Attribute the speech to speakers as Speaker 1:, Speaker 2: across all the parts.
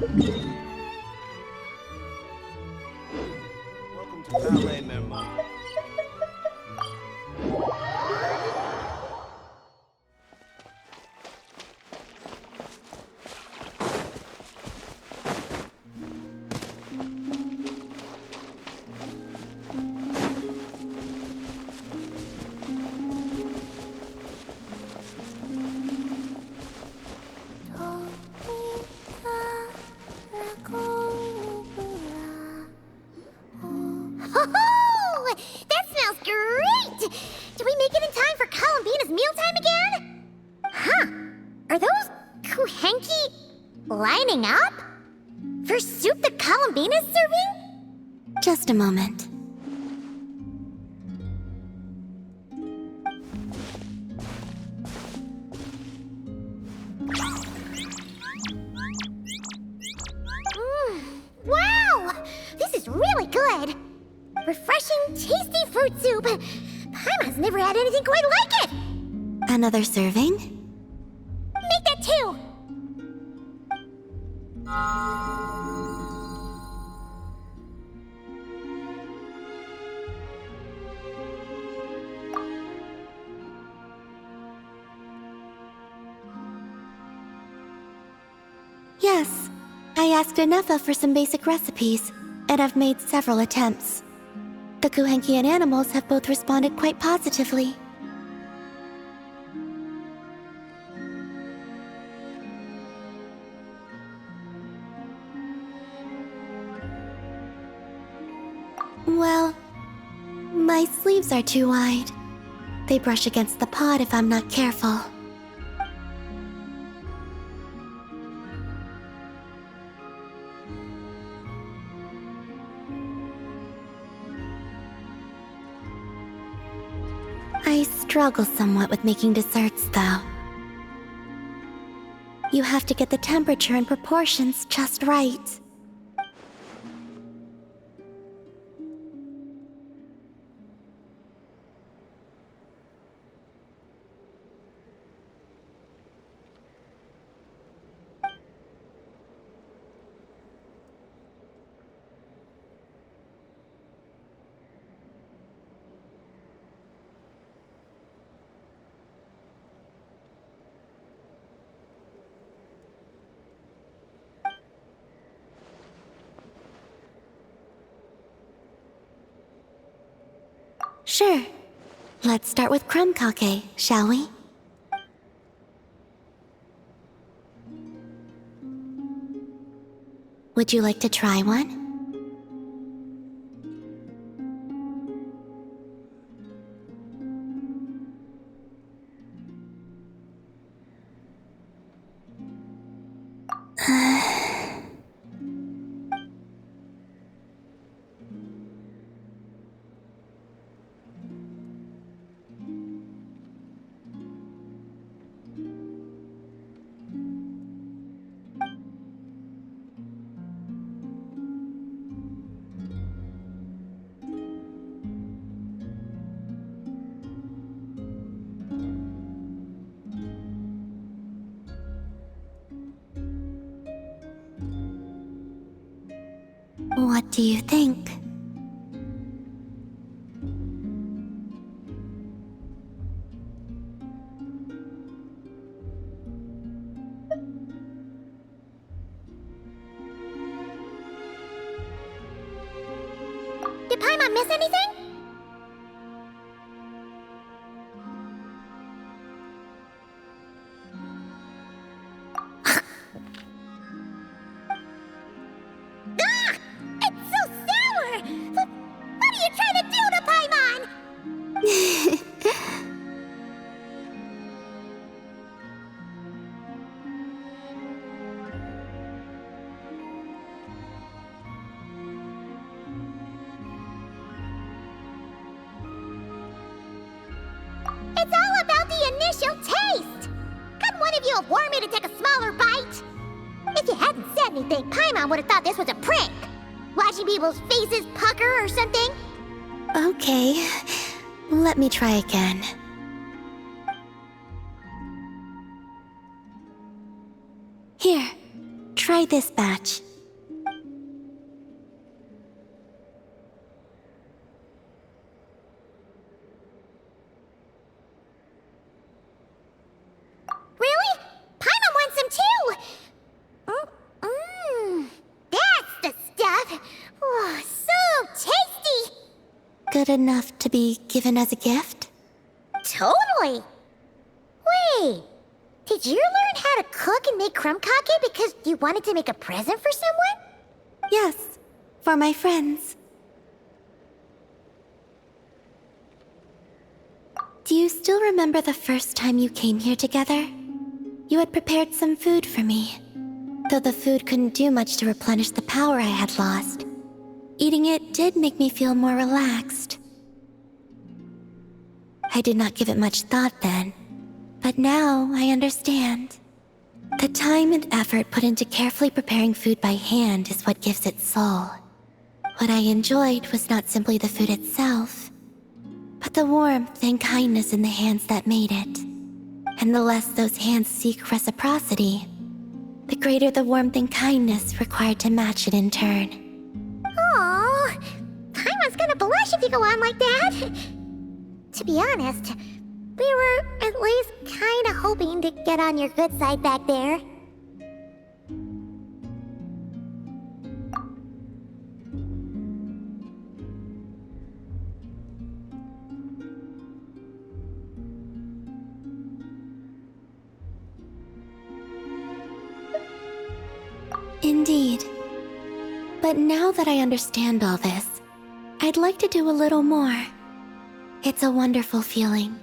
Speaker 1: Welcome to Ballet Mermont.
Speaker 2: Oh, that smells great! Did we make it in time for Columbina's mealtime again? Huh. Are those kuhenki lining up? For soup that Columbina's serving?
Speaker 3: Just a moment.
Speaker 2: Wow! This is really good! Refreshing, tasty fruit soup! Paimon's never had anything quite like it!
Speaker 3: Another serving?
Speaker 2: Make that two!
Speaker 3: Yes. I asked Anefa for some basic recipes, and I've made several attempts. The Kuhenkian animals have both responded quite positively. Well, my sleeves are too wide. They brush against the pod if I'm not careful. I struggle somewhat with making desserts, though. You have to get the temperature and proportions just right. Sure. Let's start with crumb kake, shall we? Would you like to try one? What do you think?
Speaker 2: Did Paimon miss anything? Ah! It's so sour! What are you trying to do to Paimon? It's all about the initial taste! Couldn't one of you have warned me to take a smaller bite? If you hadn't said anything, Paimon would have thought this was a prank. Watching people's faces pucker or something.
Speaker 3: Okay. Let me try again. Here. Try this batch.
Speaker 2: Really? Paimon wants some too! That's the stuff! Oh, so tasty!
Speaker 3: Good enough to be given as a gift?
Speaker 2: Totally! Wait, did you learn how to cook and make crumb kake because you wanted to make a present for someone?
Speaker 3: Yes, for my friends. Do you still remember the first time you came here together? You had prepared some food for me. Though the food couldn't do much to replenish the power I had lost, eating it did make me feel more relaxed. I did not give it much thought then, but now I understand. The time and effort put into carefully preparing food by hand is what gives it soul. What I enjoyed was not simply the food itself, but the warmth and kindness in the hands that made it. And the less those hands seek reciprocity, the greater the warmth and kindness required to match it in turn.
Speaker 2: Aww, Paimon's gonna blush if you go on like that. To be honest, we were at least kinda hoping to get on your good side back there.
Speaker 3: Indeed. But now that I understand all this, I'd like to do a little more. It's a wonderful feeling.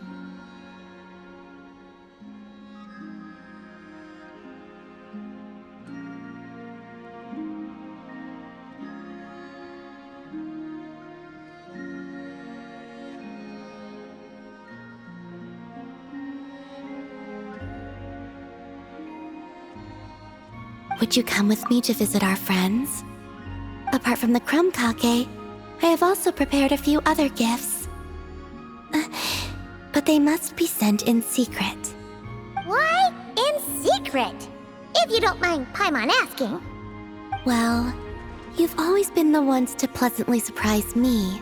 Speaker 3: Would you come with me to visit our friends? Apart from the crumb kake, I have also prepared a few other gifts. But they must be sent in secret.
Speaker 2: Why in secret? If you don't mind Paimon asking.
Speaker 3: Well, you've always been the ones to pleasantly surprise me.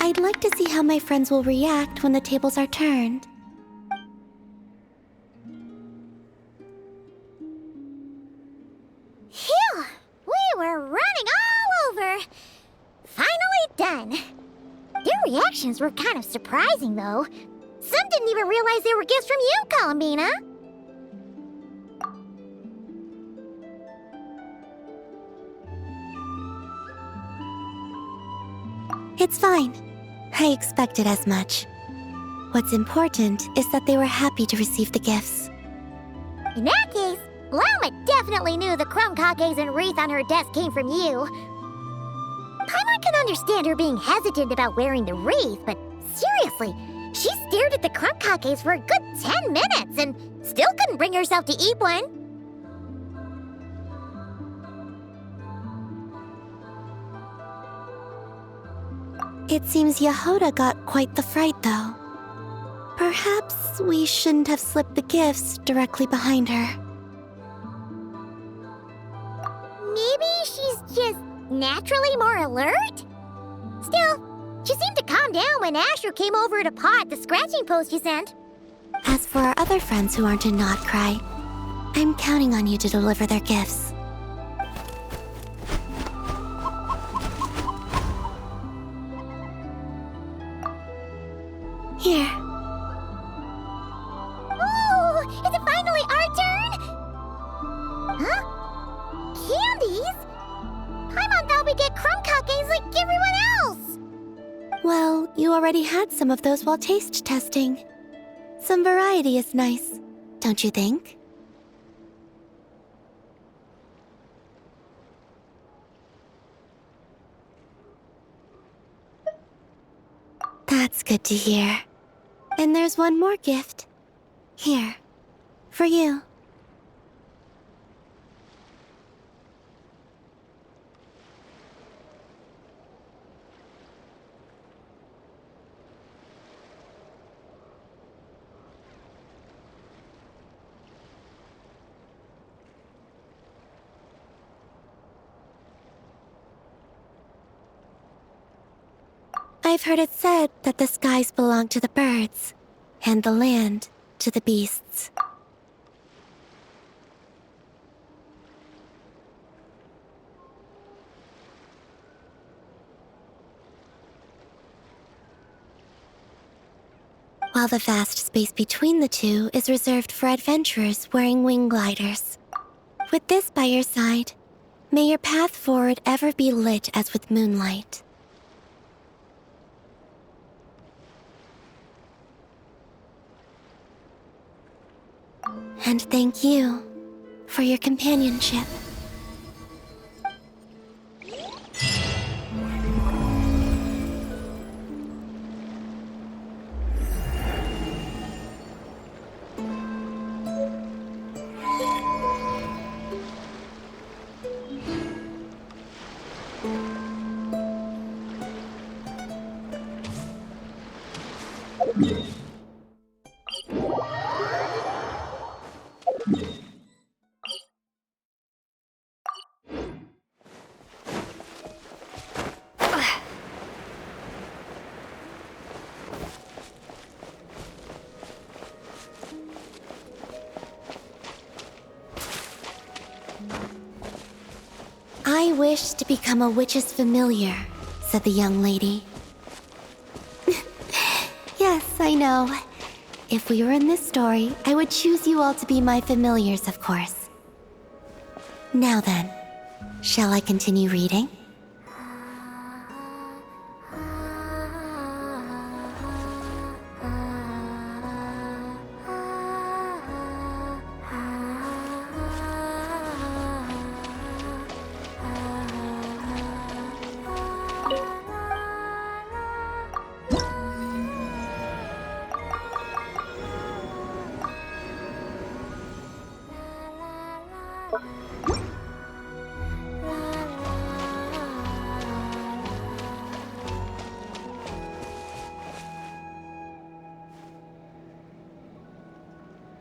Speaker 3: I'd like to see how my friends will react when the tables are turned.
Speaker 2: Phew! We were running all over! Finally done! Their reactions were kind of surprising, though. Some didn't even realize they were gifts from you, Columbina!
Speaker 3: It's fine. I expected as much. What's important is that they were happy to receive the gifts.
Speaker 2: In that case, Lauma definitely knew the crumb kakes and wreath on her desk came from you. Paimon can understand her being hesitant about wearing the wreath, but seriously, she stared at the crumb kakes for a good 10 minutes and still couldn't bring herself to eat one.
Speaker 3: It seems Yahoda got quite the fright, though. Perhaps we shouldn't have slipped the gifts directly behind her.
Speaker 2: Maybe she's just naturally more alert? Still, she seemed to calm down when Astro came over to paw at the scratching post you sent.
Speaker 3: As for our other friends who aren't in Not Cry, I'm counting on you to deliver their gifts. Here.
Speaker 2: Oh, is it finally our turn? Huh? Candies? Paimon thought we'd get crumb kakes like everyone else.
Speaker 3: Well, you already had some of those while taste testing. Some variety is nice, don't you think? That's good to hear. And there's one more gift. Here. For you. I've heard it said that the skies belong to the birds, and the land to the beasts. While the vast space between the two is reserved for adventurers wearing wing gliders. With this by your side, may your path forward ever be lit as with moonlight. And thank you for your companionship. I wish to become a witch's familiar, said the young lady. Yes, I know. If we were in this story, I would choose you all to be my familiars, of course. Now then, shall I continue reading?